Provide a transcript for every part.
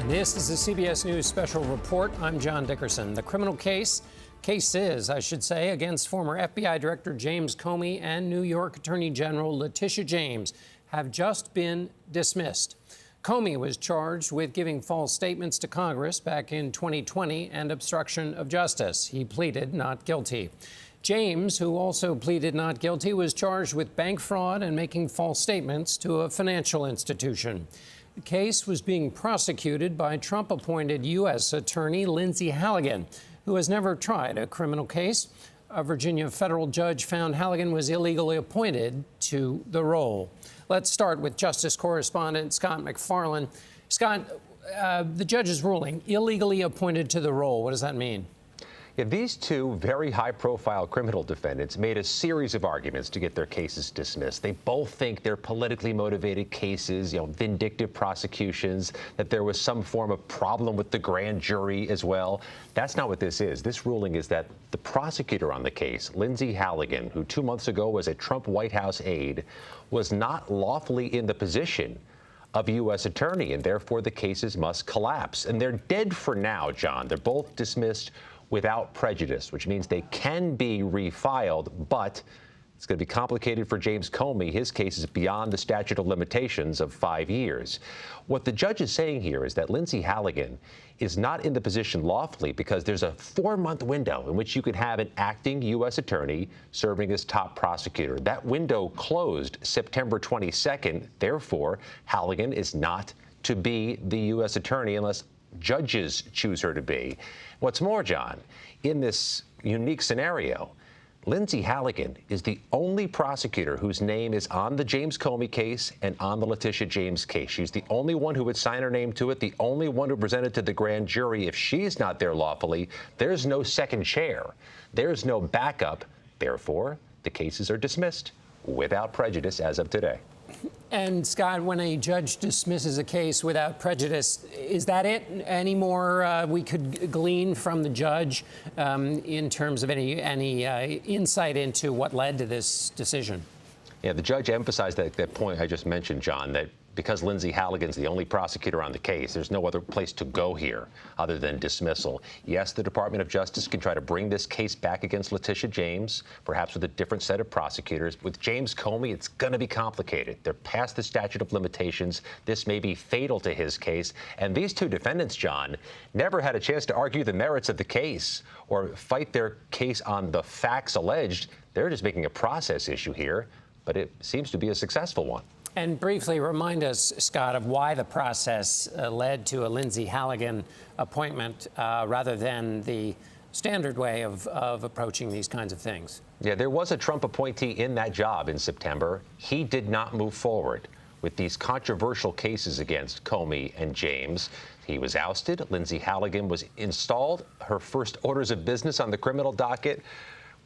This is the CBS News Special Report. I'm John Dickerson. The criminal cases, I should say, against former FBI Director James Comey and New York Attorney General Letitia James have just been dismissed. Comey was charged with giving false statements to Congress back in 2020 and obstruction of justice. He pleaded not guilty. James, who also pleaded not guilty, was charged with bank fraud and making false statements to a financial institution. The case was being prosecuted by Trump-appointed U.S. Attorney Lindsey Halligan, who has never tried a criminal case. A Virginia federal judge found Halligan was illegally appointed to the role. Let's start with Justice correspondent Scott MacFarlane. Scott, the judge's ruling, illegally appointed to the role, what does that mean? Yeah, these two very high-profile criminal defendants made a series of arguments to get their cases dismissed. They both think they're politically motivated cases, vindictive prosecutions, that there was some form of problem with the grand jury as well. That's not what this is. This ruling is that the prosecutor on the case, Lindsey Halligan, who 2 months ago was a Trump White House aide, was not lawfully in the position of U.S. attorney, and therefore the cases must collapse. And they're dead for now, John. They're both dismissed without prejudice, which means they can be refiled, but it's going to be complicated for James Comey. His case is beyond the statute of limitations of 5 years. What the judge is saying here is that Lindsey Halligan is not in the position lawfully because there's a 4-month window in which you could have an acting U.S. attorney serving as top prosecutor. That window closed September 22nd. Therefore, Halligan is not to be the U.S. attorney unless judges choose her to be. What's more, John, in this unique scenario, Lindsey Halligan is the only prosecutor whose name is on the James Comey case and on the Letitia James case. She's the only one who would sign her name to it, the only one who presented to the grand jury. If she's not there lawfully, there's no second chair. There's no backup. Therefore, the cases are dismissed without prejudice as of today. And, Scott, when a judge dismisses a case without prejudice, is that it? Any more we could glean from the judge in terms of any insight into what led to this decision? Yeah, the judge emphasized that point I just mentioned, John, that because Lindsey Halligan's the only prosecutor on the case, there's no other place to go here other than dismissal. Yes, the Department of Justice can try to bring this case back against Letitia James, perhaps with a different set of prosecutors. With James Comey, it's going to be complicated. They're past the statute of limitations. This may be fatal to his case. And these two defendants, John, never had a chance to argue the merits of the case or fight their case on the facts alleged. They're just making a process issue here, but it seems to be a successful one. And briefly remind us, Scott, of why the process led to a Lindsey Halligan appointment rather than the standard way of approaching these kinds of things. Yeah, there was a Trump appointee in that job in September. He did not move forward with these controversial cases against Comey and James. He was ousted. Lindsey Halligan was installed. Her first orders of business on the criminal docket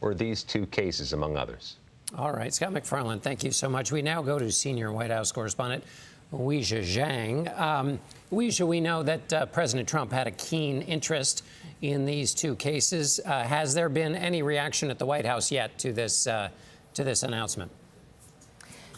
were these two cases, among others. All right, Scott MacFarlane, thank you so much. We now go to senior White House correspondent Weijia Zhang. Weijia, we know that President Trump had a keen interest in these two cases. Has there been any reaction at the White House yet to this announcement?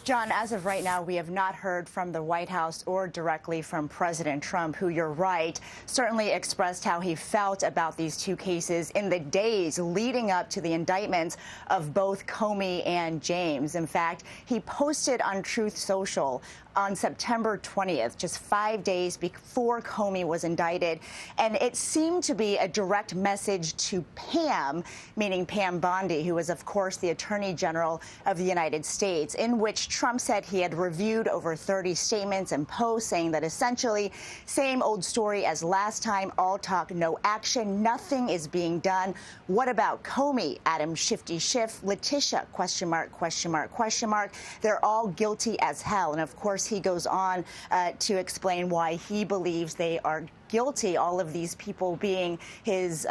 John, as of right now, we have not heard from the White House or directly from President Trump, who, you're right, certainly expressed how he felt about these two cases in the days leading up to the indictments of both Comey and James. In fact, he posted on Truth Social on September 20th, just 5 days before Comey was indicted. And it seemed to be a direct message to Pam, meaning Pam Bondi, who is, of course, the Attorney General of the United States, in which Trump said he had reviewed over 30 statements and posts saying that essentially same old story as last time, all talk, no action, nothing is being done. What about Comey, Adam Shifty Schiff, Letitia, question mark, question mark, question mark. They're all guilty as hell. And of course, he goes on to explain why he believes they are guilty, all of these people being his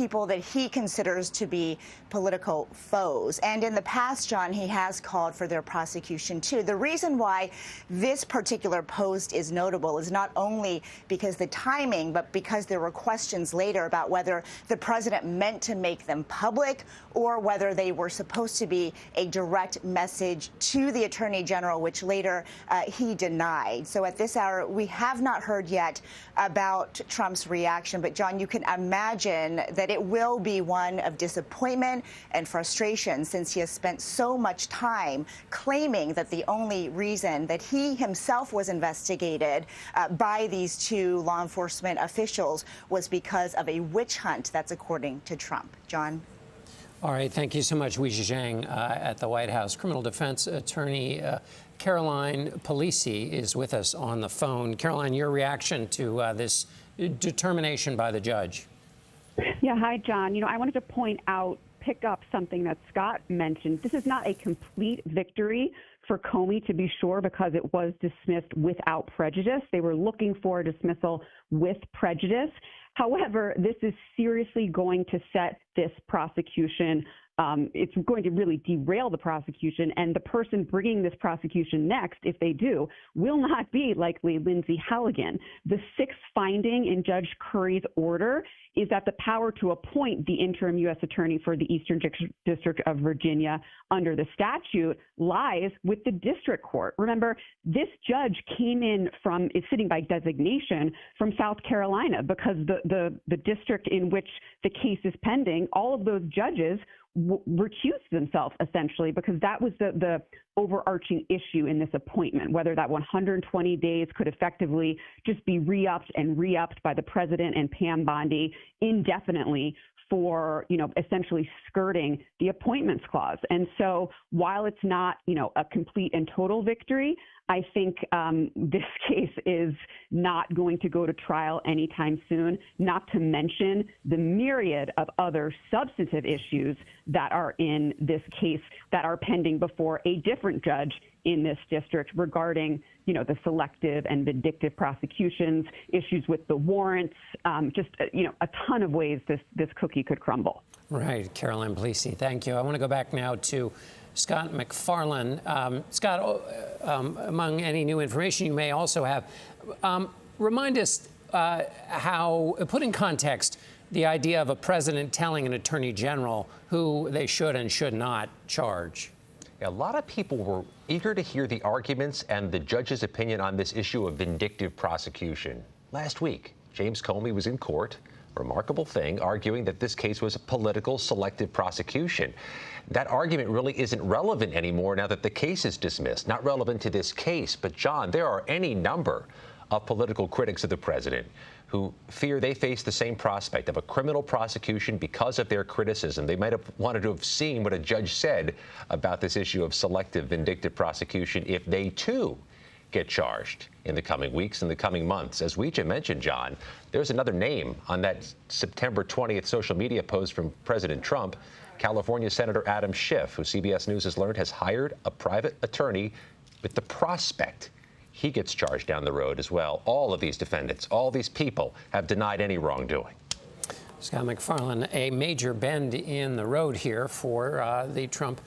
people that he considers to be political foes. And in the past, John, he has called for their prosecution, too. The reason why this particular post is notable is not only because the timing, but because there were questions later about whether the president meant to make them public or whether they were supposed to be a direct message to the attorney general, which later he denied. So at this hour, we have not heard yet about Trump's reaction. But, John, you can imagine that it will be one of disappointment and frustration, since he has spent so much time claiming that the only reason that he himself was investigated by these two law enforcement officials was because of a witch hunt. That's according to Trump. John? All right. Thank you so much, Weijia Zhang at the White House. Criminal defense attorney Caroline Polisi is with us on the phone. Caroline, your reaction to this determination by the judge? Yeah. Hi, John. I wanted to pick up something that Scott mentioned. This is not a complete victory for Comey, to be sure, because it was dismissed without prejudice. They were looking for a dismissal with prejudice. However, this is seriously going to set this prosecution. It's going to really derail the prosecution, and the person bringing this prosecution next, if they do, will not be likely Lindsey Halligan. The sixth finding in Judge Curry's order is that the power to appoint the interim U.S. attorney for the Eastern District of Virginia under the statute lies with the district court. Remember, this judge is sitting by designation from South Carolina, because the district in which the case is pending, all of those judges recused themselves, essentially, because that was the overarching issue in this appointment, whether that 120 days could effectively just be re-upped by the president and Pam Bondi indefinitely for, essentially skirting the appointments clause. And so while it's not, a complete and total victory, I think this case is not going to go to trial anytime soon, not to mention the myriad of other substantive issues that are in this case that are pending before a different judge in this district regarding, the selective and vindictive prosecutions, issues with the warrants, a ton of ways this cookie could crumble. Right. Caroline Polisi, thank you. I want to go back now to Scott MacFarlane. Scott, among any new information you may also have, remind us put in context the idea of a president telling an attorney general who they should and should not charge. A lot of people were eager to hear the arguments and the judge's opinion on this issue of vindictive prosecution. Last week, James Comey was in court, remarkable thing, arguing that this case was a political selective prosecution. That argument really isn't relevant anymore now that the case is dismissed. Not relevant to this case, but John, there are any number of political critics of the president who fear they face the same prospect of a criminal prosecution because of their criticism. They might have wanted to have seen what a judge said about this issue of selective vindictive prosecution if they, too, get charged in the coming weeks and the coming months. As Weijia mentioned, John, there's another name on that September 20th social media post from President Trump. California Senator Adam Schiff, who CBS News has learned has hired a private attorney with the prospect he gets charged down the road as well. All of these defendants, all these people have denied any wrongdoing. Scott MacFarlane, a major bend in the road here for the Trump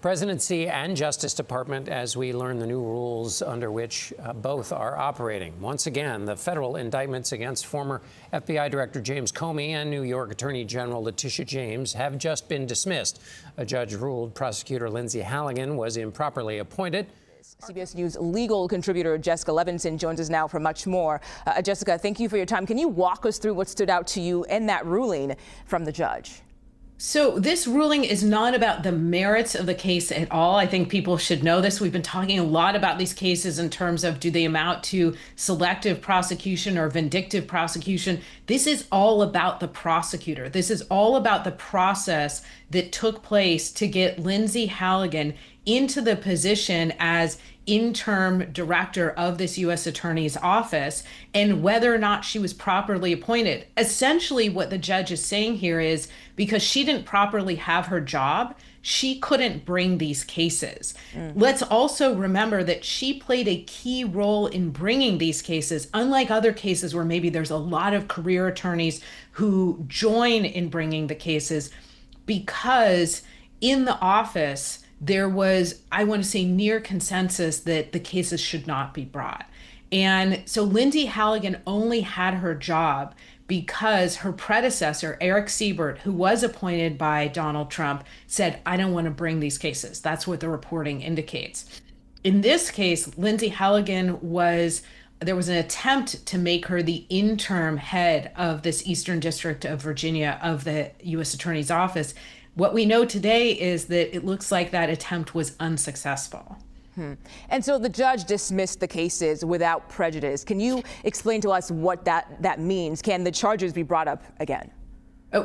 presidency and Justice Department as we learn the new rules under which both are operating. Once again, the federal indictments against former FBI Director James Comey and New York Attorney General Letitia James have just been dismissed. A judge ruled prosecutor Lindsey Halligan was improperly appointed. CBS News legal contributor Jessica Levinson joins us now for much more. Jessica, thank you for your time. Can you walk us through what stood out to you in that ruling from the judge? So this ruling is not about the merits of the case at all. I think people should know this. We've been talking a lot about these cases in terms of, do they amount to selective prosecution or vindictive prosecution? This is all about the prosecutor. This is all about the process that took place to get Lindsey Halligan into the position as interim director of this U.S. Attorney's Office and whether or not she was properly appointed. Essentially, what the judge is saying here is because she didn't properly have her job, she couldn't bring these cases. Let's also remember that she played a key role in bringing these cases, unlike other cases where maybe there's a lot of career attorneys who join in bringing the cases, because in the office, there was, I want to say, near consensus that the cases should not be brought. And so Lindsey Halligan only had her job because her predecessor, Eric Siebert, who was appointed by Donald Trump, said, I don't want to bring these cases. That's what the reporting indicates. In this case, Lindsey Halligan there was an attempt to make her the interim head of this Eastern District of Virginia of the U.S. Attorney's Office. What we know today is that it looks like that attempt was unsuccessful. And so the judge dismissed the cases without prejudice. Can you explain to us what that means? Can the charges be brought up again?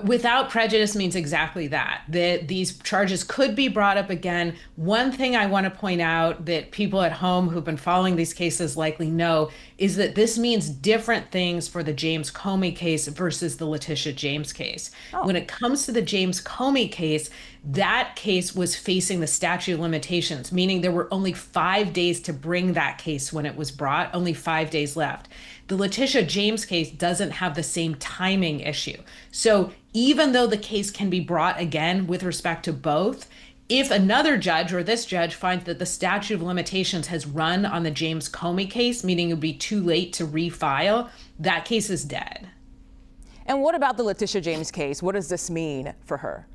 Without prejudice means exactly that these charges could be brought up again. One thing I want to point out that people at home who've been following these cases likely know is that this means different things for the James Comey case versus the Letitia James case. When it comes to the James Comey case, that case was facing the statute of limitations, meaning there were only 5 days to bring that case when it was brought, only 5 days left. The Letitia James case doesn't have the same timing issue. So even though the case can be brought again with respect to both, if another judge or this judge finds that the statute of limitations has run on the James Comey case, meaning it would be too late to refile, that case is dead. And what about the Letitia James case? What does this mean for her?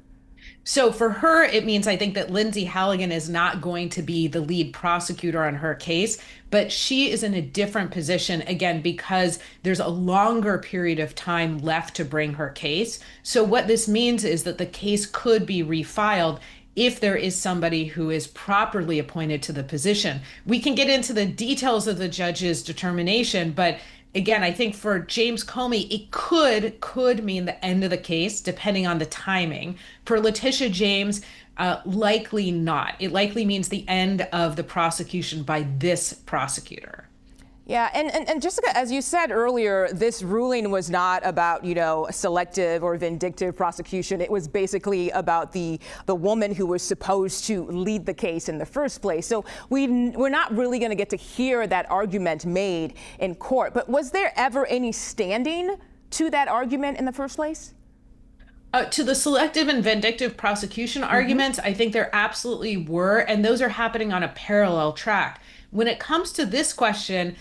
So for her, it means, I think, that Lindsey Halligan is not going to be the lead prosecutor on her case, but she is in a different position, again, because there's a longer period of time left to bring her case. So what this means is that the case could be refiled if there is somebody who is properly appointed to the position. We can get into the details of the judge's determination, but again, I think for James Comey, it could mean the end of the case, depending on the timing. For Letitia James, likely not. It likely means the end of the prosecution by this prosecutor. Yeah, and Jessica, as you said earlier, this ruling was not about, selective or vindictive prosecution. It was basically about the woman who was supposed to lead the case in the first place. So we're not really going to get to hear that argument made in court. But was there ever any standing to that argument in the first place? To the selective and vindictive prosecution arguments, I think there absolutely were, and those are happening on a parallel track. When it comes to this question,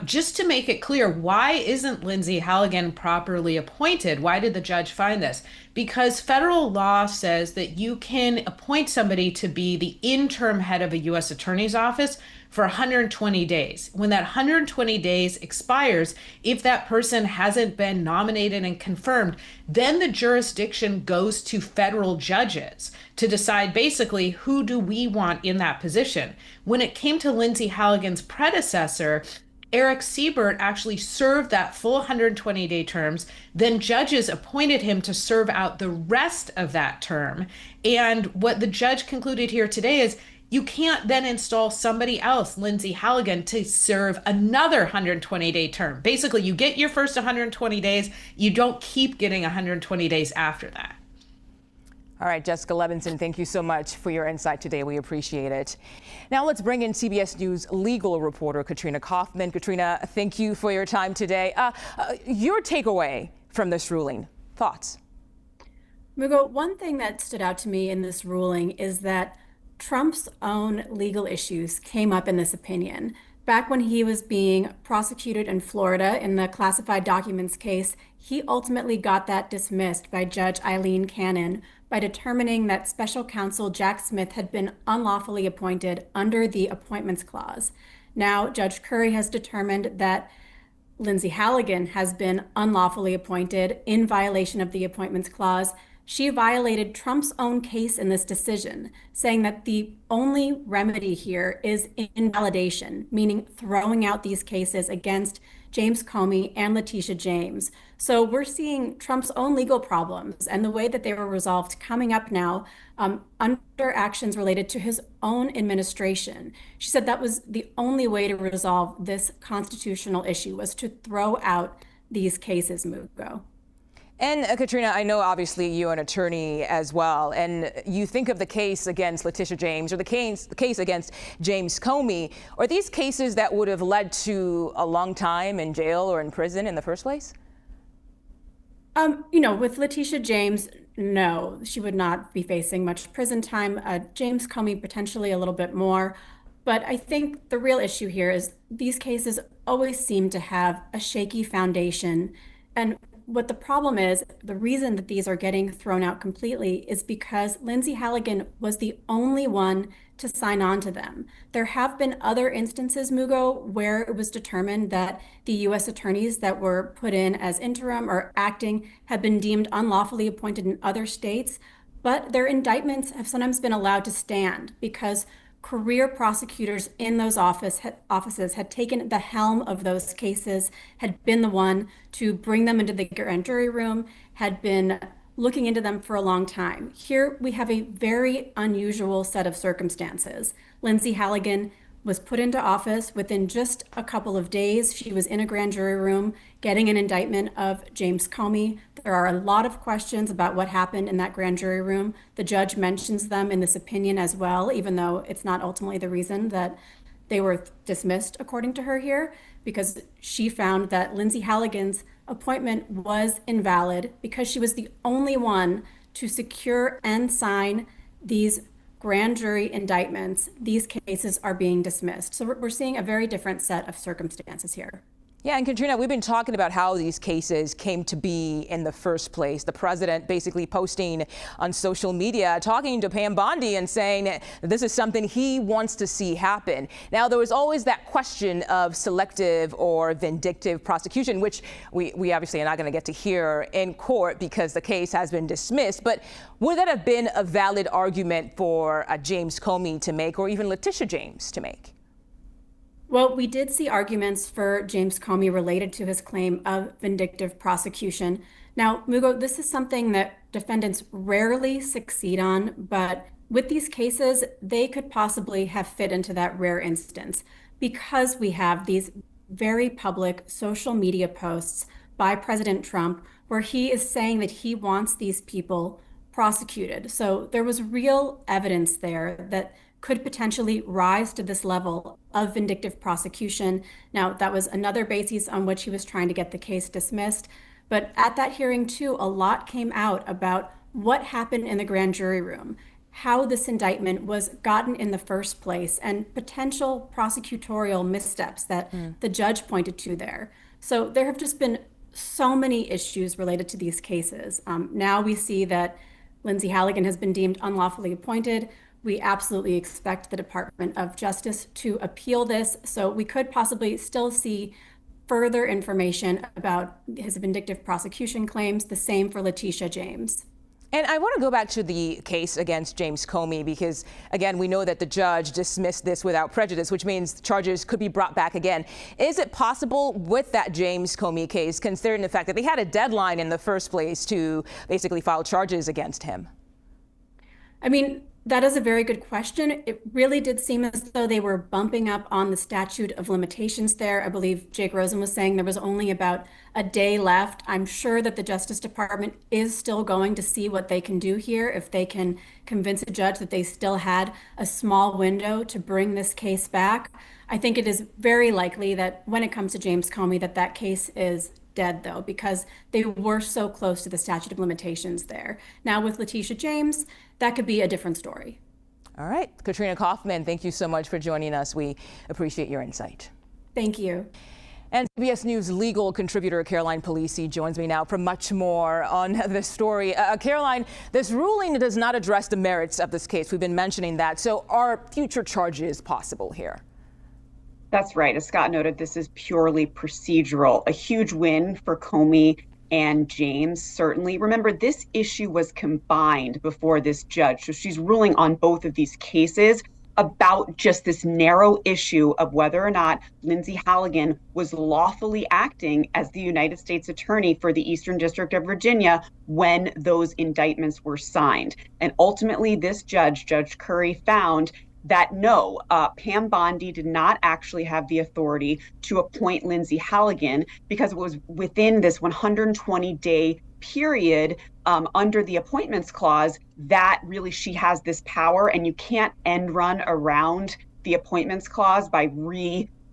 just to make it clear, why isn't Lindsey Halligan properly appointed? Why did the judge find this? Because federal law says that you can appoint somebody to be the interim head of a U.S. attorney's office for 120 days. When that 120 days expires, if that person hasn't been nominated and confirmed, then the jurisdiction goes to federal judges to decide basically who do we want in that position. When it came to Lindsey Halligan's predecessor, Eric Siebert actually served that full 120-day terms. Then judges appointed him to serve out the rest of that term. And what the judge concluded here today is you can't then install somebody else, Lindsey Halligan, to serve another 120-day term. Basically, you get your first 120 days. You don't keep getting 120 days after that. All right, Jessica Levinson, thank you so much for your insight today. We appreciate it. Now let's bring in CBS News legal reporter Katrina Kaufman. Katrina, thank you for your time today. Your takeaway from this ruling, thoughts? Mugo, one thing that stood out to me in this ruling is that Trump's own legal issues came up in this opinion. Back when he was being prosecuted in Florida in the classified documents case, he ultimately got that dismissed by Judge Eileen Cannon by determining that special counsel Jack Smith had been unlawfully appointed under the Appointments Clause. Now, Judge Curry has determined that Lindsey Halligan has been unlawfully appointed in violation of the Appointments Clause. She violated Trump's own case in this decision, saying that the only remedy here is invalidation, meaning throwing out these cases against James Comey and Letitia James. So we're seeing Trump's own legal problems and the way that they were resolved coming up now under actions related to his own administration. She said that was the only way to resolve this constitutional issue, was to throw out these cases, Mugo. And Katrina, I know obviously you're an attorney as well, and you think of the case against Letitia James or the case against James Comey. Are these cases that would have led to a long time in jail or in prison in the first place? With Letitia James, no, she would not be facing much prison time. James Comey, potentially a little bit more. But I think the real issue here is these cases always seem to have a shaky foundation. And what the problem is, the reason that these are getting thrown out completely is because Lindsey Halligan was the only one to sign on to them. There have been other instances, Mugo, where it was determined that the U.S. attorneys that were put in as interim or acting have been deemed unlawfully appointed in other states, but their indictments have sometimes been allowed to stand because career prosecutors in those offices had taken the helm of those cases, had been the one to bring them into the grand jury room, had been looking into them for a long time. Here we have a very unusual set of circumstances. Lindsey Halligan was put into office within just a couple of days. She was in a grand jury room getting an indictment of James Comey. There are a lot of questions about what happened in that grand jury room. The judge mentions them in this opinion as well, even though it's not ultimately the reason that they were dismissed, according to her here, because she found that Lindsey Halligan's appointment was invalid because she was the only one to secure and sign these grand jury indictments. These cases are being dismissed. So we're seeing a very different set of circumstances here. Yeah, and Katrina, we've been talking about how these cases came to be in the first place. The president basically posting on social media, talking to Pam Bondi and saying that this is something he wants to see happen. Now, there was always that question of selective or vindictive prosecution, which we obviously are not going to get to hear in court because the case has been dismissed. But would that have been a valid argument for James Comey to make, or even Letitia James to make? Well, we did see arguments for James Comey related to his claim of vindictive prosecution. Now, Mugo, this is something that defendants rarely succeed on, but with these cases, they could possibly have fit into that rare instance because we have these very public social media posts by President Trump where he is saying that he wants these people prosecuted. So there was real evidence there that could potentially rise to this level of vindictive prosecution. Now, that was another basis on which he was trying to get the case dismissed. But at that hearing, too, a lot came out about what happened in the grand jury room, how this indictment was gotten in the first place, and potential prosecutorial missteps that the judge pointed to there. So there have just been so many issues related to these cases. Now we see that Lindsey Halligan has been deemed unlawfully appointed. We absolutely expect the Department of Justice to appeal this. So we could possibly still see further information about his vindictive prosecution claims, the same for Letitia James. And I want to go back to the case against James Comey because, again, we know that the judge dismissed this without prejudice, which means charges could be brought back again. Is it possible with that James Comey case, considering the fact that they had a deadline in the first place to basically file charges against him? I mean, that is a very good question. It really did seem as though they were bumping up on the statute of limitations there. I believe Jake Rosen was saying there was only about a day left. I'm sure that the Justice Department is still going to see what they can do here, if they can convince a judge that they still had a small window to bring this case back. I think it is very likely that when it comes to James Comey, that case is dead, though, because they were so close to the statute of limitations there. Now with Letitia James, that could be a different story. All right. Katrina Kaufman, thank you so much for joining us. We appreciate your insight. Thank you. And CBS News legal contributor Caroline Polisi joins me now for much more on this story. Caroline, this ruling does not address the merits of this case. We've been mentioning that. So are future charges possible here? That's right. As Scott noted, this is purely procedural. A huge win for Comey and James, certainly. Remember, this issue was combined before this judge. So she's ruling on both of these cases about just this narrow issue of whether or not Lindsey Halligan was lawfully acting as the United States Attorney for the Eastern District of Virginia when those indictments were signed. And ultimately, this judge, Judge Curry, found that no, Pam Bondi did not actually have the authority to appoint Lindsey Halligan because it was within this 120-day period under the appointments clause that really she has this power, and you can't end run around the appointments clause by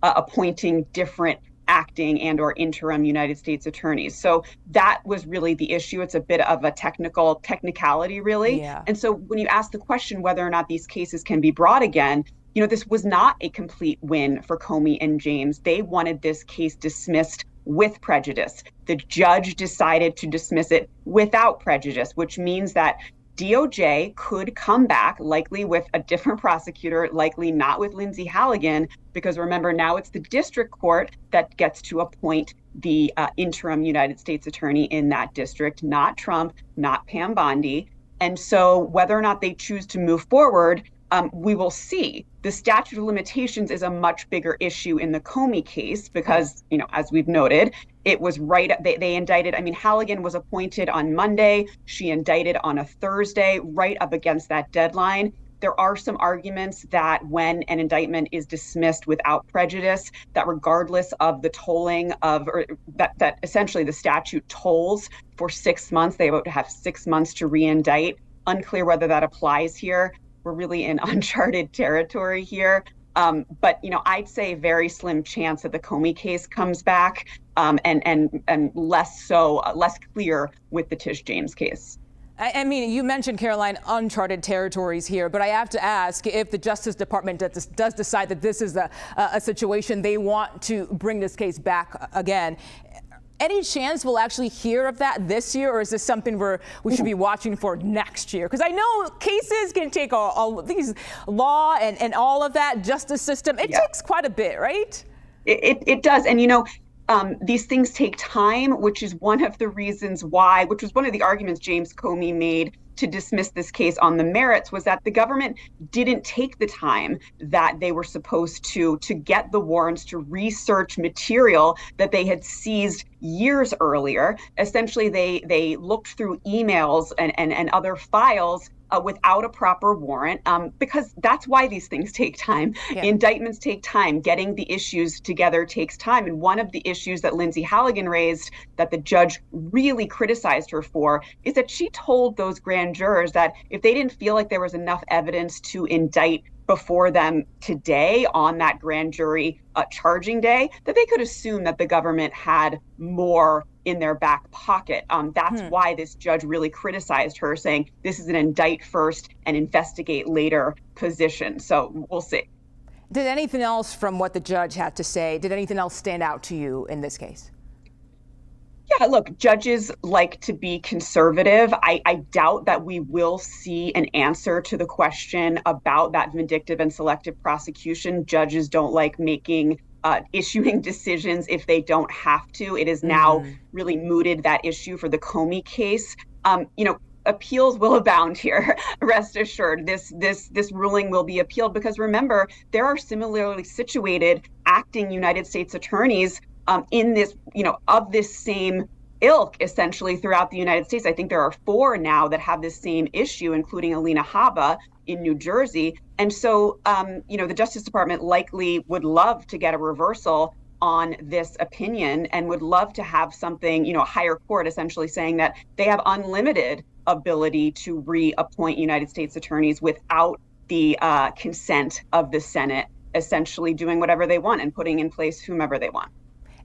appointing different acting and or interim United States attorneys. So that was really the issue. It's a bit of a technicality, really. Yeah. And so when you ask the question whether or not these cases can be brought again, this was not a complete win for Comey and James. They wanted this case dismissed with prejudice. The judge decided to dismiss it without prejudice, which means that DOJ could come back, likely with a different prosecutor, likely not with Lindsey Halligan, because remember, now it's the district court that gets to appoint the interim United States attorney in that district, not Trump, not Pam Bondi. And so whether or not they choose to move forward, we will see. The statute of limitations is a much bigger issue in the Comey case because, as we've noted, it was they indicted, Halligan was appointed on Monday. She indicted on a Thursday, right up against that deadline. There are some arguments that when an indictment is dismissed without prejudice, that regardless of the tolling that essentially the statute tolls for 6 months, they would have 6 months to re-indict. Unclear whether that applies here. We're really in uncharted territory here. But I'd say very slim chance that the Comey case comes back, and less clear with the Tish James case. I mean, you mentioned, Caroline, uncharted territories here, but I have to ask if the Justice Department does decide that this is a situation they want to bring this case back again. Any chance we'll actually hear of that this year, or is this something we should be watching for next year? Because I know cases can take all these law and all of that justice system. It takes quite a bit, right? It does. And, these things take time, which is one of the reasons why, which was one of the arguments James Comey made to dismiss this case on the merits, was that the government didn't take the time that they were supposed to get the warrants to research material that they had seized years earlier. Essentially, they looked through emails and other files without a proper warrant, because that's why these things take time. Yeah. Indictments take time. Getting the issues together takes time. And one of the issues that Lindsey Halligan raised that the judge really criticized her for is that she told those grand jurors that if they didn't feel like there was enough evidence to indict before them today on that grand jury charging day, that they could assume that the government had more in their back pocket. That's why this judge really criticized her, saying this is an indict first and investigate later position. So we'll see. Did anything else from what the judge had to say, did anything else stand out to you in this case? Yeah, look, judges like to be conservative. I doubt that we will see an answer to the question about that vindictive and selective prosecution. Judges don't like issuing decisions if they don't have to. It is now really mooted that issue for the Comey case. Appeals will abound here. Rest assured, this ruling will be appealed because remember, there are similarly situated acting United States attorneys in this, of this same ilk, essentially, throughout the United States. I think there are 4 now that have this same issue, including Alina Habba in New Jersey. And so, the Justice Department likely would love to get a reversal on this opinion and would love to have something, a higher court essentially saying that they have unlimited ability to reappoint United States attorneys without the consent of the Senate, essentially doing whatever they want and putting in place whomever they want.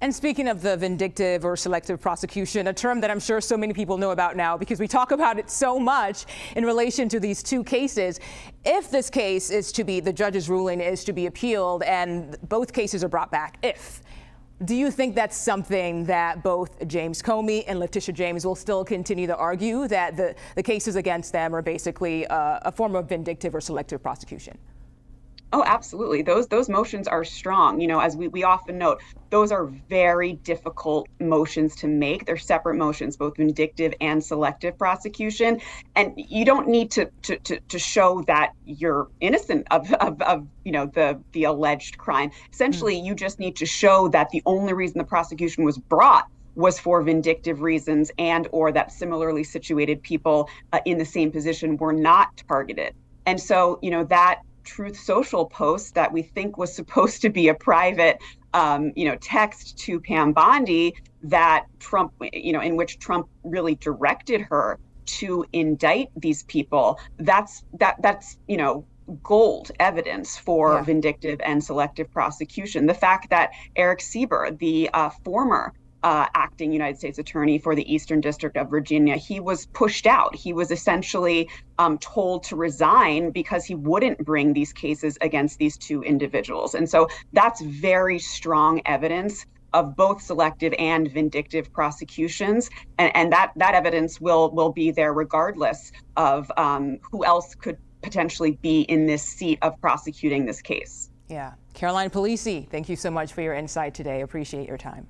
And speaking of the vindictive or selective prosecution, a term that I'm sure so many people know about now because we talk about it so much in relation to these 2 cases, if this case the judge's ruling is to be appealed and both cases are brought back, do you think that's something that both James Comey and Letitia James will still continue to argue, that the cases against them are basically a form of vindictive or selective prosecution? Oh, absolutely. Those motions are strong. As we often note, those are very difficult motions to make. They're separate motions, both vindictive and selective prosecution. And you don't need to show that you're innocent of the alleged crime. Essentially, you just need to show that the only reason the prosecution was brought was for vindictive reasons and or that similarly situated people in the same position were not targeted. And so, that Truth Social post that we think was supposed to be a private, text to Pam Bondi that Trump, in which Trump really directed her to indict these people. That's gold evidence for vindictive and selective prosecution. The fact that Eric Sieber, the former acting United States attorney for the Eastern District of Virginia, he was pushed out. He was essentially told to resign because he wouldn't bring these cases against these two individuals. And so that's very strong evidence of both selective and vindictive prosecutions. And that evidence will be there regardless of who else could potentially be in this seat of prosecuting this case. Yeah. Caroline Polisi, thank you so much for your insight today. Appreciate your time.